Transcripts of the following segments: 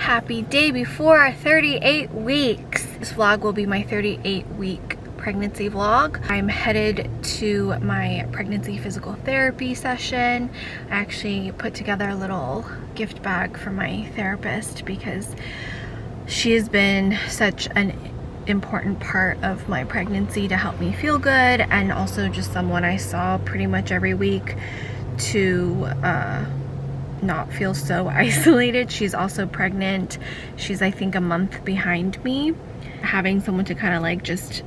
Happy day before 38 weeks. This vlog will be my 38-week pregnancy vlog. I'm headed to my pregnancy physical therapy session. I actually put together a little gift bag for my therapist because she has been such an important part of my pregnancy to help me feel good, and also just someone I saw pretty much every week to not feel so isolated. She's also pregnant. She's, I think, a month behind me. Having someone to kind of like just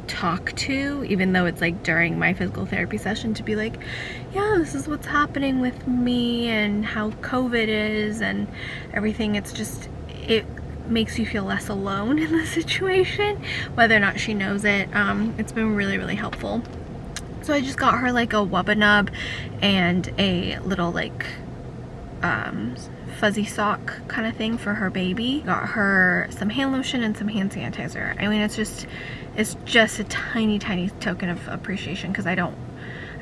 talk to, even though it's like during my physical therapy session, to be like, yeah, this is what's happening with me and how COVID is and everything. It's just, it makes you feel less alone in the situation, whether or not she knows it. It's been really, really helpful. So I just got her like a Wubba Nub and a little like fuzzy sock kind of thing for her baby. Got her some hand lotion and some hand sanitizer. I mean, it's just a tiny token of appreciation, because I don't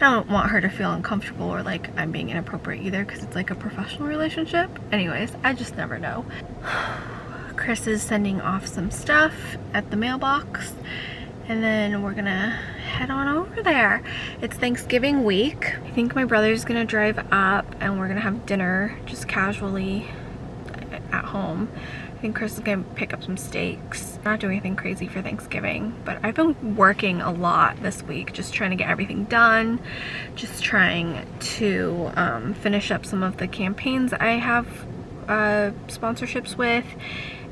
want her to feel uncomfortable or like I'm being inappropriate either, because it's like a professional relationship. Anyways, I just never know. Chris is sending off some stuff at the mailbox, and then we're gonna head on over there. It's Thanksgiving week. I think my brother's gonna drive up and we're gonna have dinner just casually at home. I think Chris is gonna pick up some steaks. Not doing anything crazy for Thanksgiving, but I've been working a lot this week, just trying to get everything done, just trying to finish up some of the campaigns I have sponsorships with,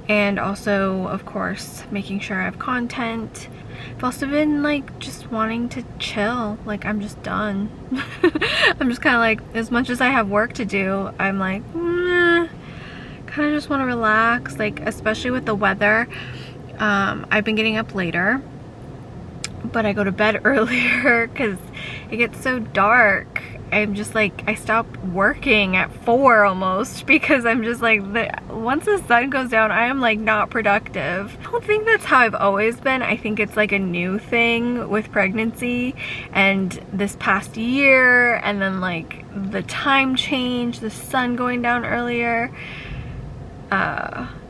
and also, of course, making sure I have content. I've also been like just wanting to chill. Like, I'm just done. I'm just kind of like, as much as I have work to do, I'm like, kind of just want to relax. Like, especially with the weather, I've been getting up later, but I go to bed earlier because it gets so dark. I'm just like, I stop working at 4 almost, because I'm just like, once the sun goes down, I am like not productive. I don't think that's how I've always been. I think it's like a new thing with pregnancy and this past year, and then like the time change, the sun going down earlier.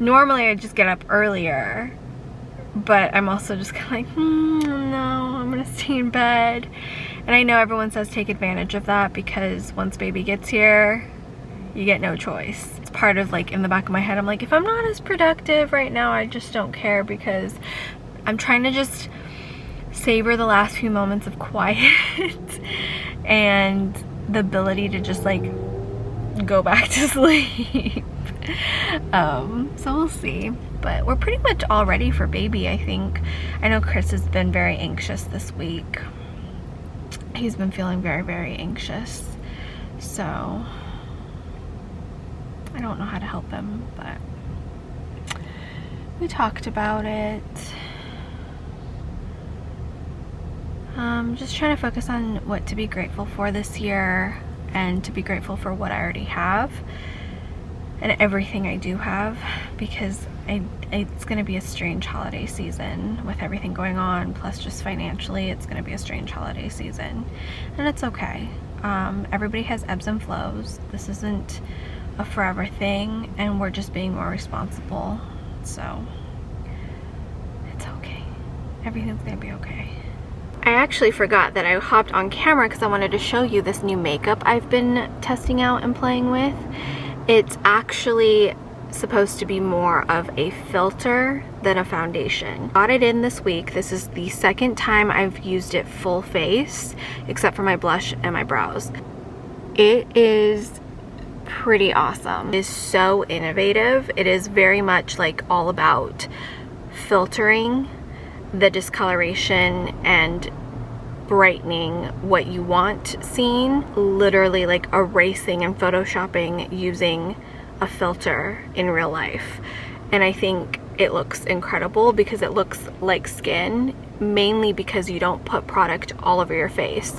Normally I just get up earlier, but I'm also just kind of like, no, I'm gonna stay in bed. And I know everyone says take advantage of that, because once baby gets here, you get no choice. It's part of like, in the back of my head, I'm like, if I'm not as productive right now, I just don't care, because I'm trying to just savor the last few moments of quiet and the ability to just like go back to sleep. So we'll see, but we're pretty much all ready for baby, I think. I know Chris has been very anxious this week. He's been feeling very anxious, so I don't know how to help him, but we talked about it. Just trying to focus on what to be grateful for this year, and to be grateful for what I already have and everything I do have, because it's going to be a strange holiday season with everything going on, plus just financially it's going to be a strange holiday season, and it's okay. Everybody has ebbs and flows. This isn't a forever thing, and we're just being more responsible, so it's okay. Everything's going to be okay. I actually forgot that I hopped on camera because I wanted to show you this new makeup I've been testing out and playing with. It's actually supposed to be more of a filter than a foundation. Got it in this week. This is the second time I've used it full face, except for my blush and my brows. It is pretty awesome. It is so innovative. It is very much like all about filtering the discoloration and brightening what you want seen, literally like erasing and photoshopping using a filter in real life. And I think it looks incredible because it looks like skin, mainly because you don't put product all over your face.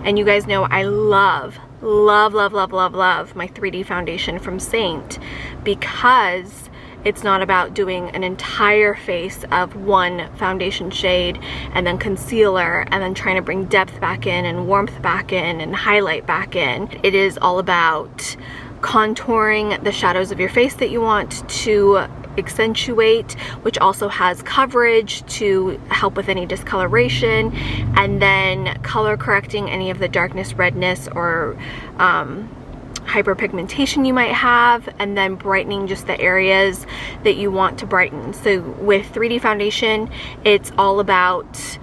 And you guys know I love my 3D foundation from Saint, because it's not about doing an entire face of one foundation shade and then concealer and then trying to bring depth back in and warmth back in and highlight back in. It is all about contouring the shadows of your face that you want to accentuate, which also has coverage to help with any discoloration, and then color correcting any of the darkness, redness, or hyperpigmentation you might have, and then brightening just the areas that you want to brighten. So with 3D foundation, it's all about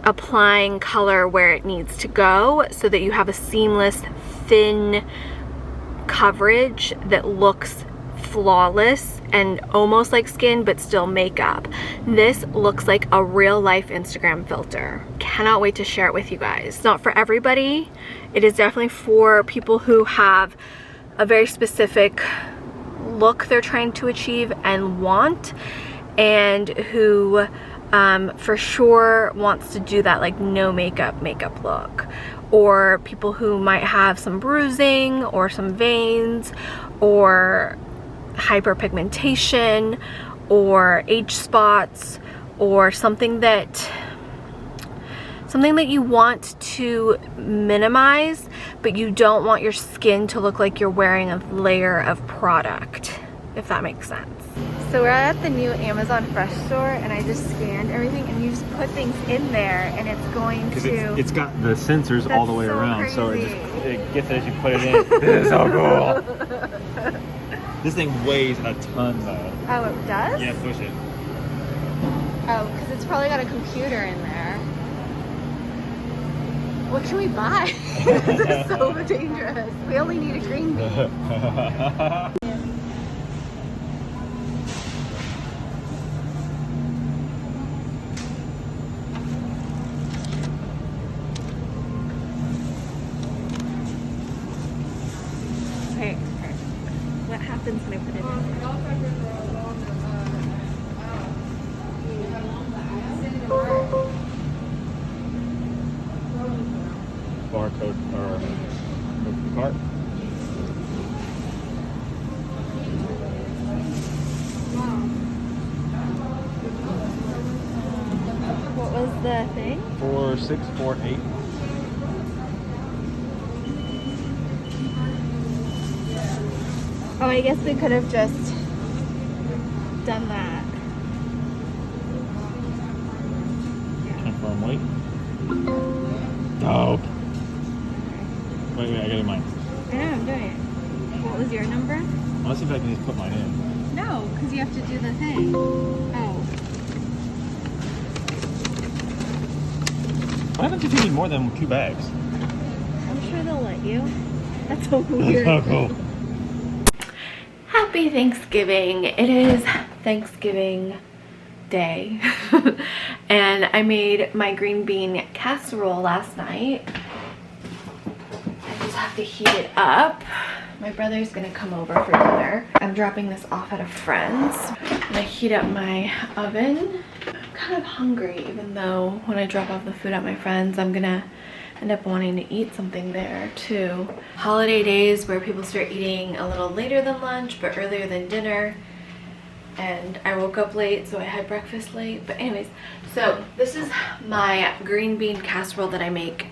applying color where it needs to go so that you have a seamless, thin coverage that looks flawless and almost like skin but still makeup. This looks like a real life Instagram filter. Cannot wait to share it with you guys. It's not for everybody. It is definitely for people who have a very specific look they're trying to achieve and want, and who for sure wants to do that like no makeup look, or people who might have some bruising or some veins or hyperpigmentation or age spots, or something that you want to minimize, but you don't want your skin to look like you're wearing a layer of product, if that makes sense. So we're at the new Amazon Fresh store, and I just scanned everything, and you just put things in there and it's going to... It's got the sensors all the way around, crazy. so it gets it as you put it in. This is so cool. This thing weighs a ton though. Oh, it does? Yeah, push it. Oh, because it's probably got a computer in there. What can we buy? This is so dangerous. We only need a green bean. Okay, what happens when I put it in? Barcode or cart. What was the thing? 4648. Oh, I guess we could have just done that. Confirm weight. Oh. Wait, I got it mine. I know, I'm doing it. What was your number? Let's see if I can just put mine in. No, because you have to do the thing. Oh. What happens if you need more than 2 bags? I'm sure they'll let you. That's so weird. That's so cool. Happy Thanksgiving. It is Thanksgiving Day. And I made my green bean casserole last night. I just have to heat it up. My brother's gonna come over for dinner. I'm dropping this off at a friend's. I'm gonna heat up my oven. I'm kind of hungry, even though when I drop off the food at my friend's, I'm gonna end up wanting to eat something there too. Holiday days where people start eating a little later than lunch but earlier than dinner, and I woke up late so I had breakfast late. But anyways, so this is my green bean casserole that I make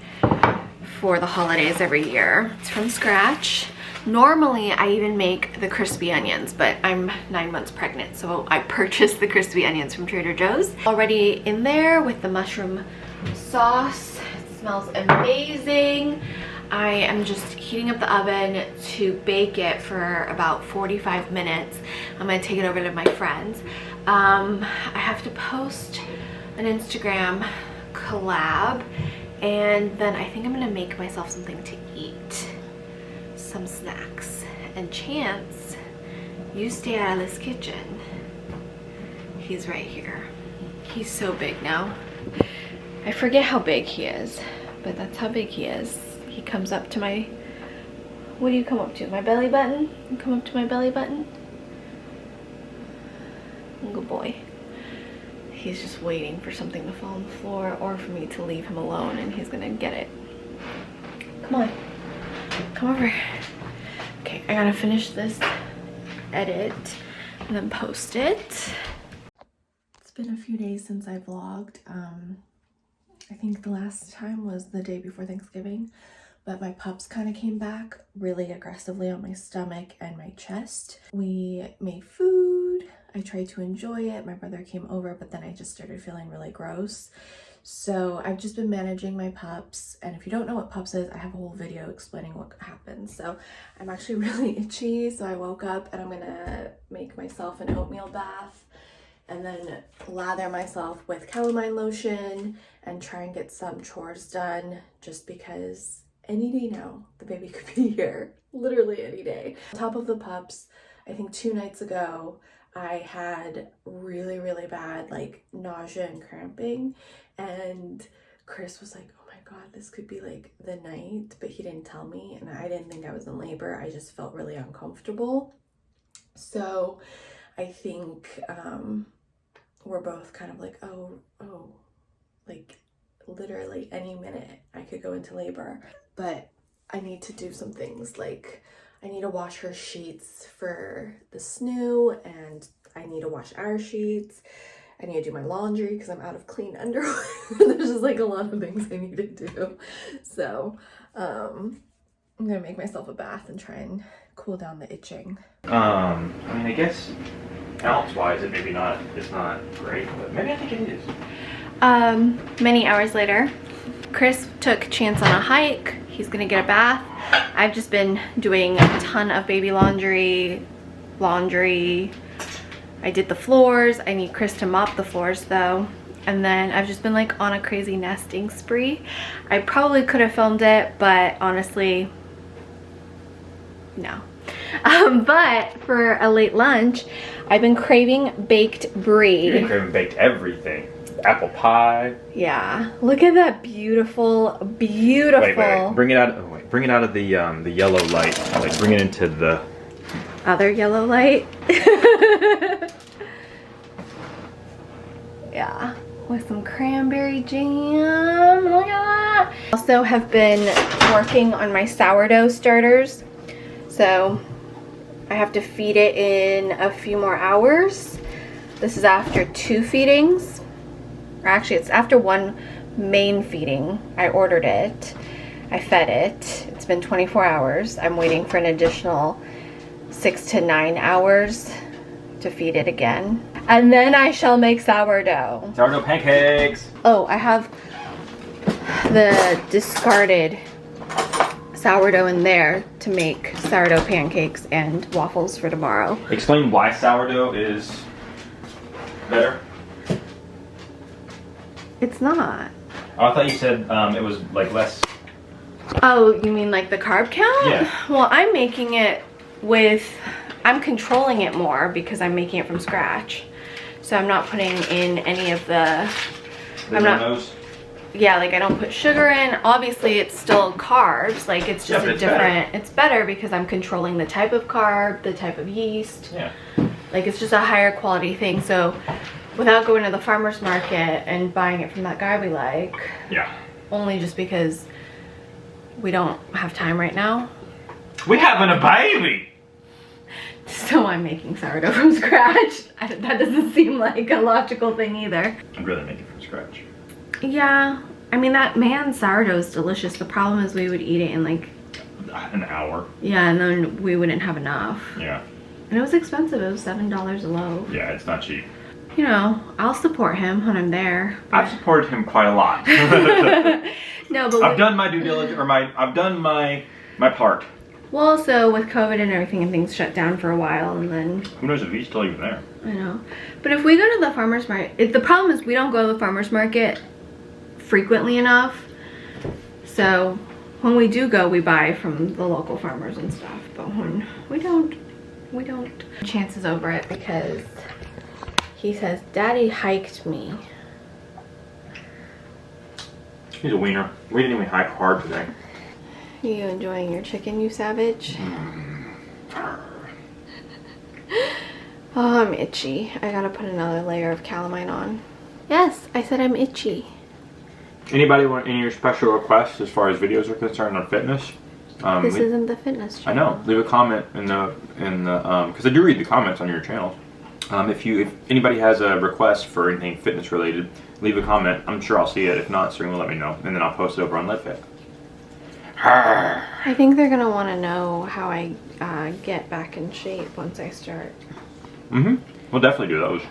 for the holidays every year. It's from scratch. Normally I even make the crispy onions, but I'm 9 months pregnant, so I purchased the crispy onions from Trader Joe's. Already in there with the mushroom sauce. Smells amazing. I am just heating up the oven to bake it for about 45 minutes. I'm gonna take it over to my friend's. I have to post an Instagram collab, and then I think I'm gonna make myself something to eat, some snacks. And Chance, you stay out of this kitchen. He's right here. He's so big now. I forget how big he is, but that's how big he is. He comes up to my, what do you come up to? My belly button? You come up to my belly button? Good boy. He's just waiting for something to fall on the floor or for me to leave him alone, and he's gonna get it. Come on, come over. Okay, I gotta finish this edit and then post it. It's been a few days since I vlogged. I think the last time was the day before Thanksgiving, but my pups kind of came back really aggressively on my stomach and my chest. We made food. I tried to enjoy it. My brother came over, but then I just started feeling really gross. So I've just been managing my pups, and if you don't know what PUPPS is, I have a whole video explaining what happens. So I'm actually really itchy, so I woke up and I'm gonna make myself an oatmeal bath and then lather myself with calamine lotion and try and get some chores done, just because any day now the baby could be here, literally any day. On top of the PUPPS, I think 2 nights ago I had really bad like nausea and cramping, and Chris was like, oh my god, this could be like the night, but he didn't tell me, and I didn't think I was in labor. I just felt really uncomfortable. So I think we're both kind of like, oh, like literally any minute I could go into labor. But I need to do some things, like I need to wash her sheets for the snoo, and I need to wash our sheets. I need to do my laundry because I'm out of clean underwear. There's just like a lot of things I need to do. So I'm gonna make myself a bath and try and cool down the itching. I mean, I guess balance-wise, it's not great, but maybe I think it is. Many hours later, Chris took Chance on a hike. He's gonna get a bath. I've just been doing a ton of baby laundry. I did the floors. I need Chris to mop the floors though. And then I've just been like on a crazy nesting spree. I probably could have filmed it, but honestly, no. But for a late lunch, I've been craving baked brie. You've been craving baked everything. Apple pie. Yeah, look at that beautiful. Wait. Bring it out. Oh, wait. Bring it out of the yellow light. Like bring it into the other yellow light. Yeah, with some cranberry jam. Look at that. Also have been working on my sourdough starters. So I have to feed it in a few more hours. This is after 2 feedings. Or actually, it's after 1 main feeding. I ordered it. I fed it. It's been 24 hours. I'm waiting for an additional 6 to 9 hours to feed it again. And then I shall make sourdough. Sourdough pancakes. Oh, I have the discarded sourdough in there to make sourdough pancakes and waffles for tomorrow. Explain why sourdough is better. It's not. Oh, I thought you said it was like less. Oh, you mean like the carb count? Yeah. Well, I'm making it I'm controlling it more because I'm making it from scratch. So I'm not putting in any of yeah, like I don't put sugar in. Obviously it's still carbs, like it's just it's better because I'm controlling the type of carb, the type of yeast. Yeah. Like it's just a higher quality thing. So without going to the farmer's market and buying it from that guy we like. Yeah. Only just because we don't have time right now. We having a baby. So I'm making sourdough from scratch. That doesn't seem like a logical thing either. I'd rather make it from scratch. Yeah, I mean that sourdough is delicious. The problem is we would eat it in like an hour. Yeah, and then we wouldn't have enough. Yeah. And it was expensive. It was $7 a loaf. Yeah, it's not cheap. You know, I'll support him when I'm there. I've supported him quite a lot. No, but I've done my due diligence, or I've done my part. Well, also with COVID and everything, and things shut down for a while, and then who knows if he's still even there. I know. But if we go to the farmer's market, the problem is we don't go to the farmer's market frequently enough. So when we do go, we buy from the local farmers and stuff. But when we don't. Chance is over it because he says, Daddy hiked me. He's a wiener. We didn't even hike hard today. Are you enjoying your chicken, you savage? Oh, I'm itchy. I gotta put another layer of calamine on. Yes, I said I'm itchy. Anybody want any special requests as far as videos are concerned on fitness? This isn't the fitness channel. I know. Leave a comment in the because I do read the comments on your channel. If anybody has a request for anything fitness related, leave a comment. I'm sure I'll see it. If not, Serein will let me know, and then I'll post it over on LetFit. I think they're gonna want to know how I get back in shape once I start. We'll definitely do those.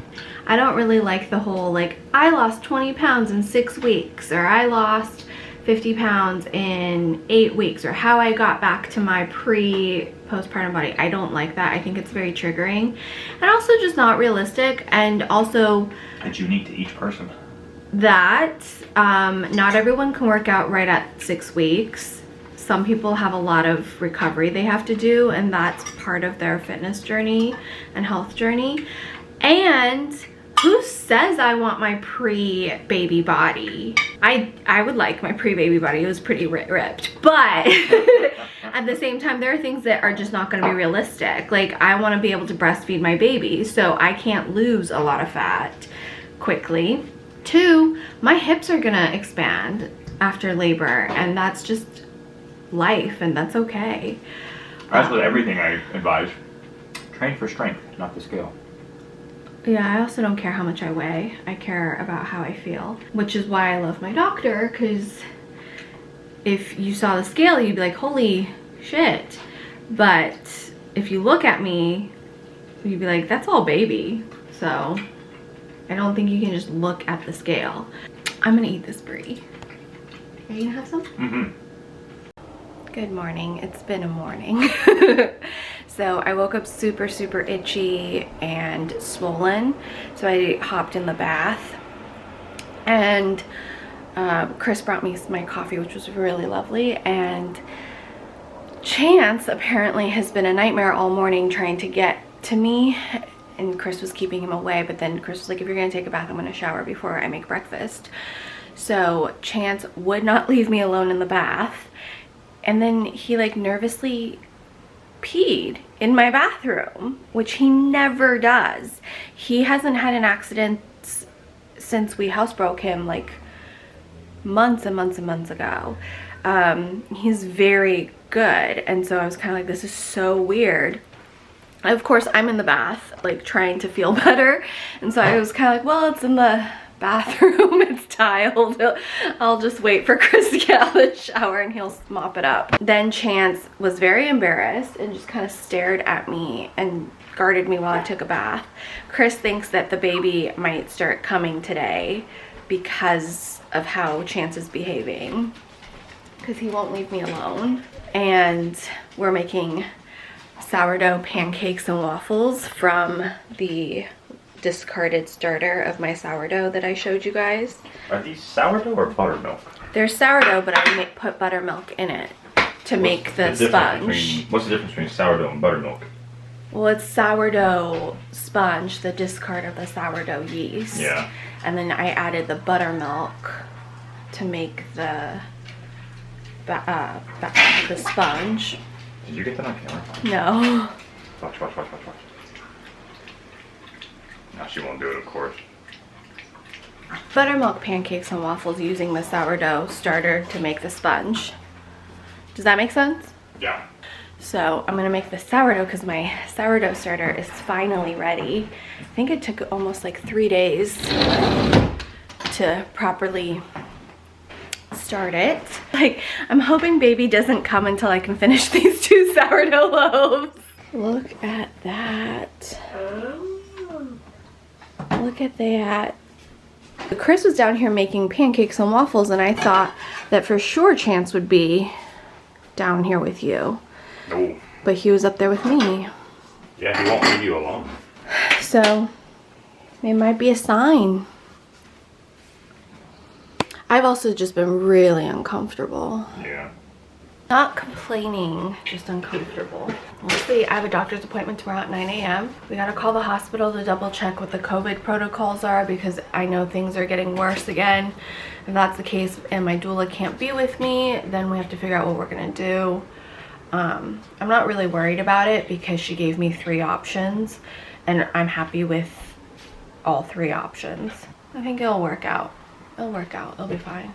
I don't really like the whole like I lost 20 pounds in 6 weeks, or I lost 50 pounds in 8 weeks, or how I got back to my pre-postpartum body. I don't like that. I think it's very triggering and also just not realistic, and also it's unique to each person. That not everyone can work out right at 6 weeks. Some people have a lot of recovery they have to do, and that's part of their fitness journey and health journey. And who says I want my pre-baby body? I would like my pre-baby body. It was pretty ripped, but at the same time, there are things that are just not going to be realistic. Like, I want to be able to breastfeed my baby, so I can't lose a lot of fat quickly. 2, my hips are gonna expand after labor, and that's just life, and that's okay. As with everything I advise, train for strength, not the scale. Yeah, I also don't care how much I weigh. I care about how I feel, which is why I love my doctor, because if you saw the scale, you'd be like, holy shit. But if you look at me, you'd be like, that's all baby. So I don't think you can just look at the scale. I'm gonna eat this brie. Are you gonna have some? Good morning. It's been a morning. So I woke up super itchy and swollen. So I hopped in the bath, and Chris brought me my coffee, which was really lovely. And Chance apparently has been a nightmare all morning trying to get to me, and Chris was keeping him away, but then Chris was like, if you're gonna take a bath, I'm gonna shower before I make breakfast. So Chance would not leave me alone in the bath, and then he like nervously peed in my bathroom, which he never does. He hasn't had an accident since we housebroke him, like months and months ago. He's very good, and so I was kind of like, this is so weird. Of course, I'm in the bath, like trying to feel better, and so I was kind of like, well, it's in the bathroom, it's tiled, I'll just wait for Chris to get out of the shower and he'll mop it up. Then Chance was very embarrassed and just kind of stared at me and guarded me while I took a bath. Chris thinks that the baby might start coming today because of how Chance is behaving, because he won't leave me alone. And we're making sourdough pancakes and waffles from the discarded starter of my sourdough that I showed you guys. Are these sourdough or buttermilk? They're sourdough, but I put buttermilk in it to make the sponge. What's the difference between sourdough and buttermilk? Well, it's sourdough sponge, the discard of the sourdough yeast. Yeah. And then I added the buttermilk to make the sponge. Did you get that on camera? No. Watch. Now she won't do it, of course. Buttermilk pancakes and waffles using the sourdough starter to make the sponge. Does that make sense? Yeah. So I'm gonna make the sourdough because my sourdough starter is finally ready. I think it took almost like 3 days to properly start it. Like, I'm hoping baby doesn't come until I can finish these 2 sourdough loaves. Look at that. Look at that. Chris was down here making pancakes and waffles, and I thought that for sure Chance would be down here with you. No. But he was up there with me. Yeah, he won't leave you alone. So it might be a sign. I've also just been really uncomfortable. Yeah. Not complaining, just uncomfortable. We'll see. I have a doctor's appointment tomorrow at 9 a.m. We gotta call the hospital to double check what the COVID protocols are, because I know things are getting worse again. If that's the case and my doula can't be with me, then we have to figure out what we're gonna do. I'm not really worried about it because she gave me 3 options and I'm happy with all 3 options. I think it'll work out. It'll work out. It'll be fine.